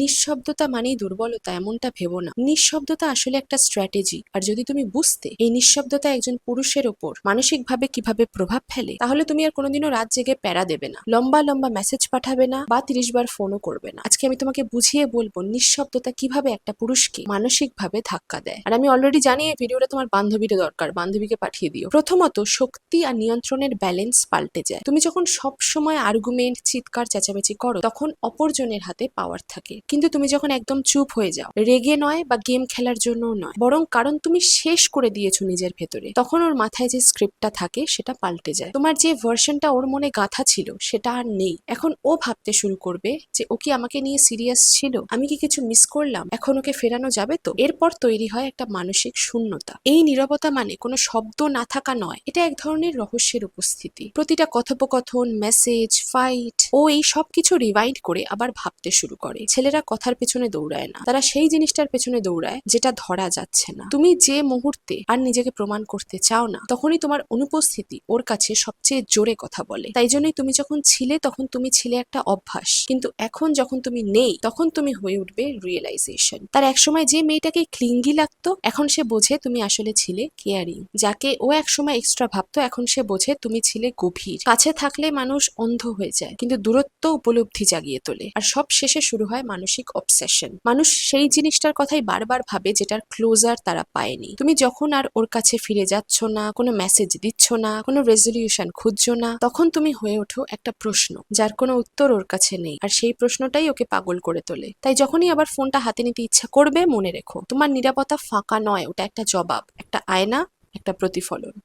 নিঃশব্দতা মানেই দুর্বলতা এমনটা ভেবো না। নিঃশব্দতা আসলে একটা স্ট্র্যাটেজি। আর যদি তুমি বুঝতে এই নিঃশব্দতা একজন পুরুষের ওপর মানসিকভাবে কিভাবে প্রভাব ফেলে, তাহলে তুমি আর কোনোদিনও রাত জেগে প্যারা দেবে না, লম্বা লম্বা মেসেজ পাঠাবে না, বা 30 বার ফোনও করবে না। আজকে আমি তোমাকে বুঝিয়ে বলবো নিঃশব্দতা কিভাবে একটা পুরুষকে মানসিকভাবে ধাক্কা দেয়। আর আমি অলরেডি জানি এই ভিডিওটা তোমার বান্ধবীর দরকার, বান্ধবীকে পাঠিয়ে দিও। প্রথমত, শক্তি আর নিয়ন্ত্রণের ব্যালেন্স পাল্টে যায়। তুমি যখন সব সময় আর্গুমেন্ট, চিৎকার, চেঁচামেচি করো, তখন অপরজনের হাতে পাওয়ার থাকে। কিন্তু তুমি যখন একদম চুপ হয়ে যাও, রেগে নয় বা গেম খেলার জন্য নয়, বরং কারণ তুমি শেষ করে দিয়েছো নিজের ভেতরে, তখন ওর মাথায় যে স্ক্রিপ্টটা থাকে সেটা পাল্টে যায়। তোমার যে ভার্সনটা ওর মনে গাঁথা ছিল সেটা আর নেই। এখন ও ভাবতে শুরু করবে যে ও কি আমাকে নিয়ে সিরিয়াস ছিল, আমি কি কিছু মিস করলাম, এখন ওকে ফেরানো যাবে তো। এরপর তৈরি হয় একটা মানসিক শূন্যতা। এই নীরবতা মানে কোনো শব্দ না থাকা নয়, এটা এক ধরনের রহস্যের উপস্থিতি। প্রতিটা কথোপকথন, মেসেজ, ফাইট, ও এই সব কিছু রিভাইন্ড করে আবার ভাবতে শুরু করে। ছেলেরা কথার পেছনে দৌড়ায় না, তারা সেই জিনিসটার পেছনে দৌড়ায় যেটা ধরা যাচ্ছে না। তুমি যে মুহূর্তে আর নিজেকে প্রমাণ করতে চাও না, তখনই তোমার অনুপস্থিতি ওর কাছে সবচেয়ে জোরে কথা বলে। তাই জন্যই তুমি যখন ছিলে তখন তুমি ছিলে একটা অভ্যাস, কিন্তু এখন যখন তুমি নেই তখন তুমি হয়ে উঠবে রিয়েলাইজেশন। তার একসময় যে মেয়েটাকে ক্লিঙ্গি লাগতো, এখন সে বোঝে তুমি আসলে ছিলে কেয়ারিং। যাকে ও একসময় এক্সট্রা ভাবতো, এখন সে বোঝে তুমি ছিলে গভীর। কাছে থাকলে মানুষ অন্ধ হয়ে যায়, কিন্তু দূরত্ব উপলব্ধি জাগিয়ে তোলে। আর সব শেষে শুরু হয় মানসিক অবসেশন। মানুষ সেই জিনিসটার কথাই বারবার ভাবে যেটার ক্লোজার তারা পায়নি। তুমি যখন আর ওর কাছে ফিরে যাচ্ছ না, কোনো মেসেজ দিচ্ছ না, কোনো রেজলিউশন খুঁজছো না, তখন তুমি হয়ে ওঠো একটা প্রশ্ন যার কোনো উত্তর ওর কাছে নেই। আর সেই প্রশ্নটাই ওকে পাগল করে তোলে। তাই যখনই আবার ফোনটা হাতে নিতে ইচ্ছা করবে, মনে রেখো তোমার নিরাপত্তা ফাঁকা নয়, ওটা একটা জবাব, একটা আয়না, একটা প্রতিফলন।